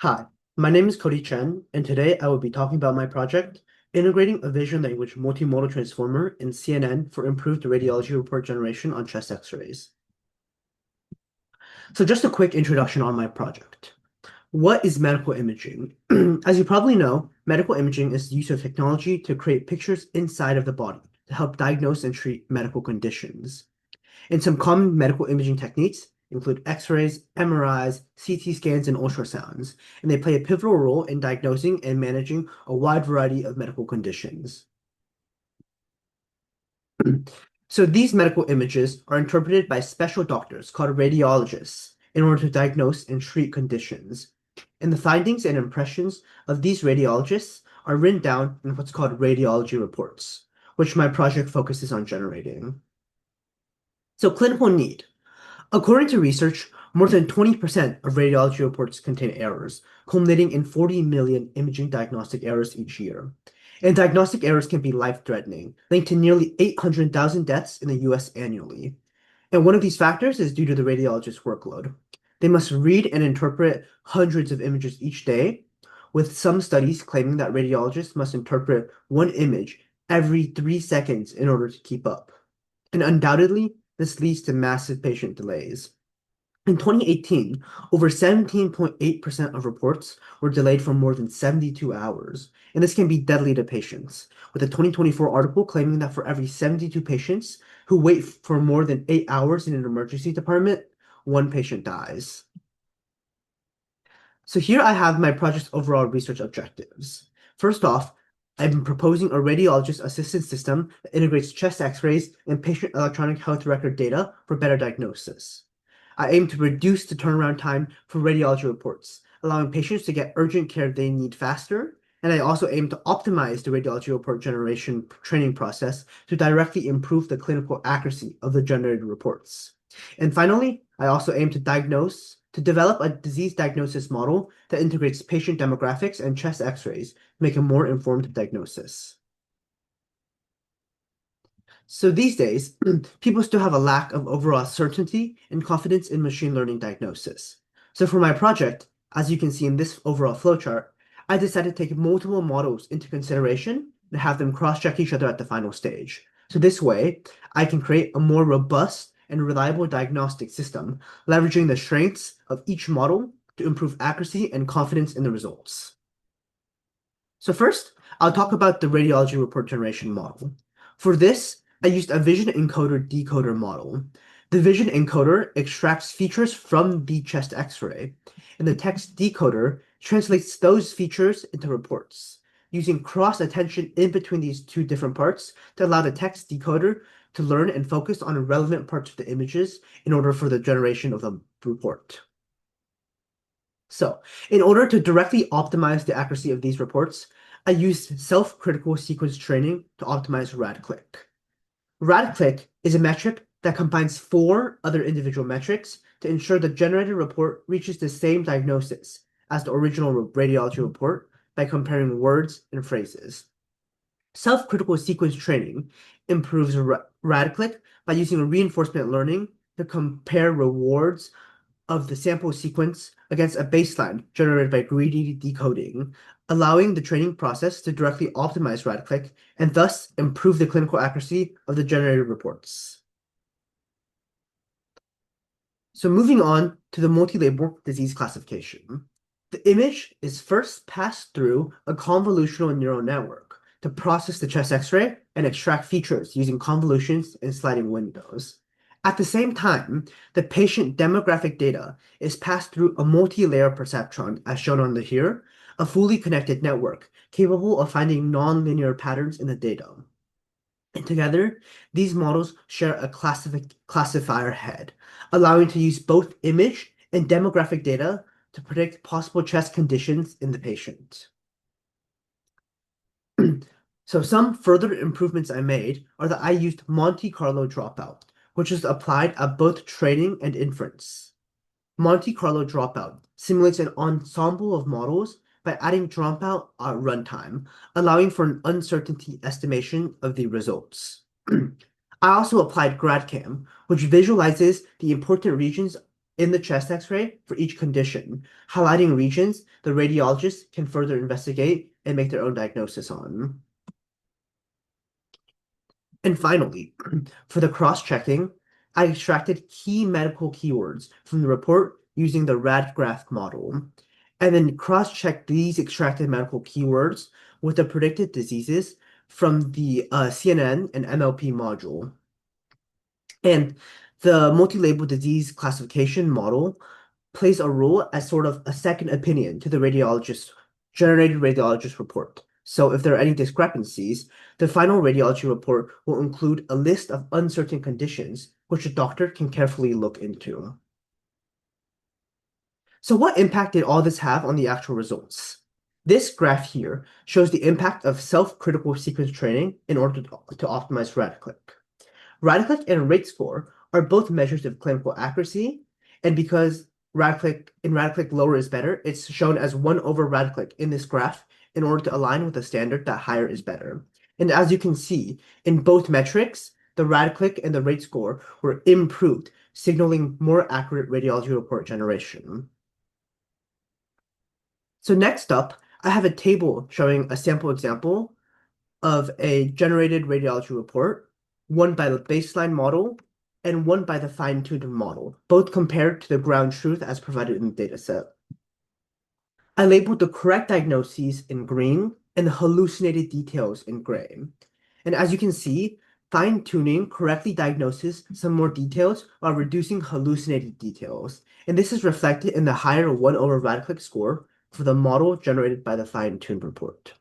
Hi, my name is Cody Chen, and today I will be talking about my project, Integrating a Vision Language Multimodal Transformer in CNN for Improved Radiology Report Generation on Chest X-rays. So just a quick introduction on my project. What is medical imaging? As you probably know, medical imaging is the use of technology to create pictures inside of the body to help diagnose and treat medical conditions. And some common medical imaging techniques include X-rays, MRIs, CT scans, and ultrasounds, and they play a pivotal role in diagnosing and managing a wide variety of medical conditions. So these medical images are interpreted by special doctors called radiologists in order to diagnose and treat conditions. And the findings and impressions of these radiologists are written down in what's called radiology reports, which my project focuses on generating. So clinical need. According to research, more than 20% of radiology reports contain errors, culminating in 40 million imaging diagnostic errors each year. And diagnostic errors can be life-threatening, linked to nearly 800,000 deaths in the US annually. And one of these factors is due to the radiologist's workload. They must read and interpret hundreds of images each day, with some studies claiming that radiologists must interpret one image every 3 seconds in order to keep up. And undoubtedly, this leads to massive patient delays. In 2018, over 17.8% of reports were delayed for more than 72 hours, and this can be deadly to patients, with a 2024 article claiming that for every 72 patients who wait for more than 8 hours in an emergency department, one patient dies. So here I have my project's overall research objectives. First off, I'm proposing a radiologist assistance system that integrates chest x-rays and patient electronic health record data for better diagnosis. I aim to reduce the turnaround time for radiology reports, allowing patients to get urgent care they need faster, and I also aim to optimize the radiology report generation training process to directly improve the clinical accuracy of the generated reports. And finally, I also aim to develop a disease diagnosis model that integrates patient demographics and chest x-rays to make a more informed diagnosis. So these days, people still have a lack of overall certainty and confidence in machine learning diagnosis. So for my project, as you can see in this overall flowchart, I decided to take multiple models into consideration and have them cross-check each other at the final stage. So this way, I can create a more robust and reliable diagnostic system, leveraging the strengths of each model to improve accuracy and confidence in the results. So first, I'll talk about the radiology report generation model. For this, I used a vision encoder decoder model. The vision encoder extracts features from the chest x-ray, and the text decoder translates those features into reports, using cross-attention in between these two different parts to allow the text decoder to learn and focus on relevant parts of the images in order for the generation of the report. So, in order to directly optimize the accuracy of these reports, I used self-critical sequence training to optimize rad-click. Rad-click is a metric that combines 4 other individual metrics to ensure the generated report reaches the same diagnosis as the original radiology report by comparing words and phrases. Self-critical sequence training improves rad-click by using reinforcement learning to compare rewards of the sample sequence against a baseline generated by greedy decoding, allowing the training process to directly optimize rad-click and thus improve the clinical accuracy of the generated reports. So moving on to the multi-label disease classification. The image is first passed through a convolutional neural network to process the chest x-ray and extract features using convolutions and sliding windows. At the same time, the patient demographic data is passed through a multi-layer perceptron, as shown on the here, a fully connected network capable of finding nonlinear patterns in the data. And together, these models share a classifier head, allowing to use both image and demographic data to predict possible chest conditions in the patient. So some further improvements I made are that I used Monte Carlo dropout, which is applied at both training and inference. Monte Carlo dropout simulates an ensemble of models by adding dropout at runtime, allowing for an uncertainty estimation of the results. I also applied GradCam, which visualizes the important regions in the chest X-ray for each condition, highlighting regions the radiologist can further investigate and make their own diagnosis on. And finally, for the cross-checking, I extracted key medical keywords from the report using the RADgraph model, and then cross-checked these extracted medical keywords with the predicted diseases from the CNN and MLP module. And the multi-label disease classification model plays a role as sort of a second opinion to the generated radiologist report. So if there are any discrepancies, the final radiology report will include a list of uncertain conditions which a doctor can carefully look into. So what impact did all this have on the actual results? This graph here shows the impact of self-critical sequence training in order to optimize rad-click. Rad-click and rate score are both measures of clinical accuracy, and because rad-click lower is better, it's shown as 1 over rad-click in this graph in order to align with the standard that higher is better. And as you can see, in both metrics, the rad-click and the rate score were improved, signaling more accurate radiology report generation. So next up, I have a table showing a sample example of a generated radiology report, one by the baseline model and one by the fine-tuned model, both compared to the ground truth as provided in the dataset. I labeled the correct diagnoses in green and the hallucinated details in gray. And as you can see, fine-tuning correctly diagnoses some more details while reducing hallucinated details. And this is reflected in the higher 1 over rad-click score for the model generated by the fine-tuned report.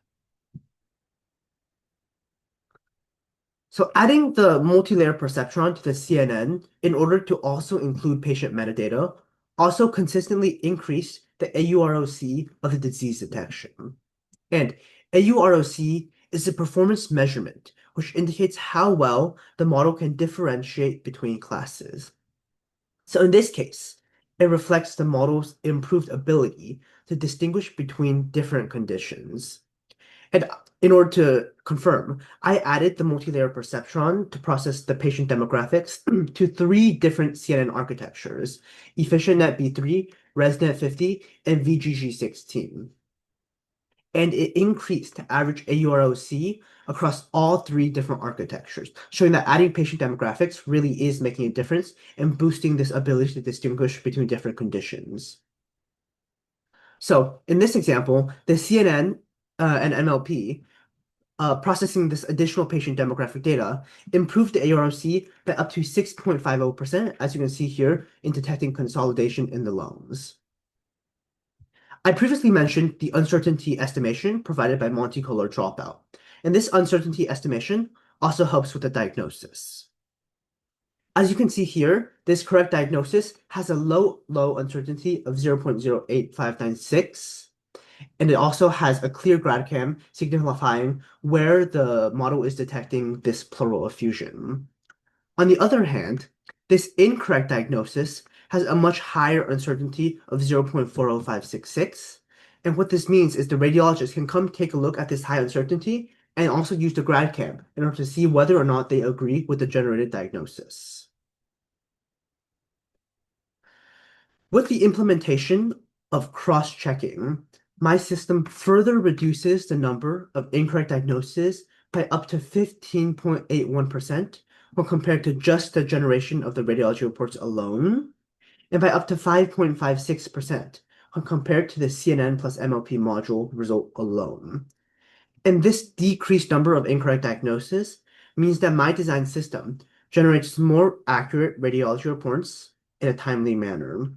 So adding the multi-layer perceptron to the CNN in order to also include patient metadata also consistently increased the AUROC of the disease detection. And AUROC is a performance measurement which indicates how well the model can differentiate between classes. So in this case, it reflects the model's improved ability to distinguish between different conditions. And in order to confirm, I added the multi-layer perceptron to process the patient demographics to 3 different CNN architectures: EfficientNet B3, ResNet 50, and VGG16. And it increased the average AUROC across all 3 different architectures, showing that adding patient demographics really is making a difference and boosting this ability to distinguish between different conditions. So in this example, the CNN and MLP processing this additional patient demographic data improved the AURC by up to 6.50%, as you can see here, in detecting consolidation in the lungs. I previously mentioned the uncertainty estimation provided by Monte Carlo dropout, and this uncertainty estimation also helps with the diagnosis. As you can see here, this correct diagnosis has a low uncertainty of 0.08596, and it also has a clear GradCam signifying where the model is detecting this pleural effusion. On the other hand, this incorrect diagnosis has a much higher uncertainty of 0.40566. And what this means is the radiologist can come take a look at this high uncertainty and also use the GradCam in order to see whether or not they agree with the generated diagnosis. With the implementation of cross-checking, my system further reduces the number of incorrect diagnoses by up to 15.81% when compared to just the generation of the radiology reports alone, and by up to 5.56% when compared to the CNN plus MLP module result alone. And this decreased number of incorrect diagnoses means that my design system generates more accurate radiology reports in a timely manner.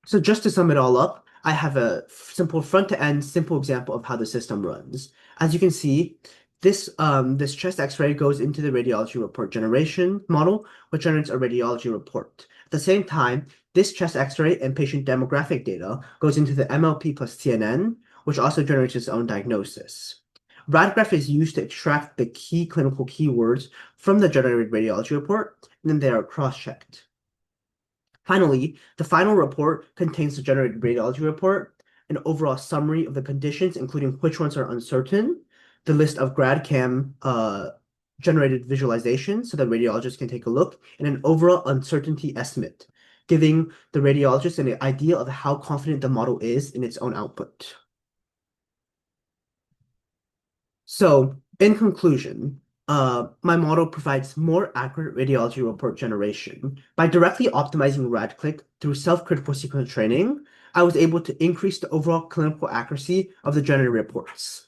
So just to sum it all up, I have a simple front-to-end simple example of how the system runs. As you can see, this chest X-ray goes into the radiology report generation model, which generates a radiology report. At the same time, this chest X-ray and patient demographic data goes into the MLP plus CNN, which also generates its own diagnosis. RadGraph is used to extract the key clinical keywords from the generated radiology report, and then they are cross-checked. Finally, the final report contains the generated radiology report, an overall summary of the conditions, including which ones are uncertain, the list of GradCam generated visualizations so that radiologists can take a look, and an overall uncertainty estimate giving the radiologist an idea of how confident the model is in its own output. So, in conclusion, my model provides more accurate radiology report generation. By directly optimizing RAD-click through self-critical sequence training, I was able to increase the overall clinical accuracy of the generated reports.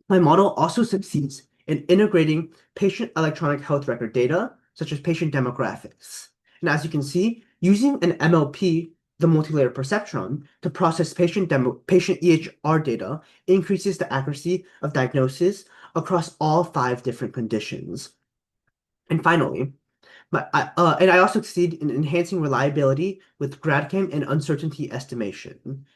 My model also succeeds in integrating patient electronic health record data, such as patient demographics. And as you can see, using an MLP, the multi-layer perceptron, to process patient EHR data increases the accuracy of diagnosis across all 5 different conditions. And finally, I also succeed in enhancing reliability with GradCam and uncertainty estimation.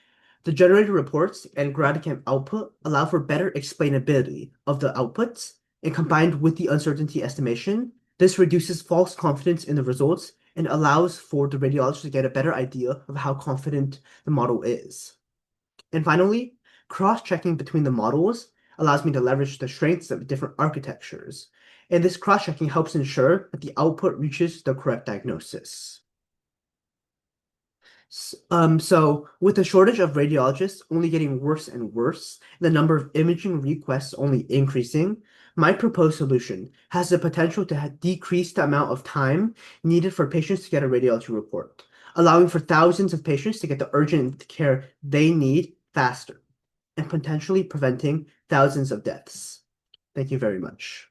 The generated reports and GradCam output allow for better explainability of the outputs, and combined with the uncertainty estimation, this reduces false confidence in the results and allows for the radiologist to get a better idea of how confident the model is. And finally, cross-checking between the models allows me to leverage the strengths of different architectures, and this cross-checking helps ensure that the output reaches the correct diagnosis. So with the shortage of radiologists only getting worse and worse, the number of imaging requests only increasing, my proposed solution has the potential to decrease the amount of time needed for patients to get a radiology report, allowing for thousands of patients to get the urgent care they need faster, and potentially preventing thousands of deaths. Thank you very much.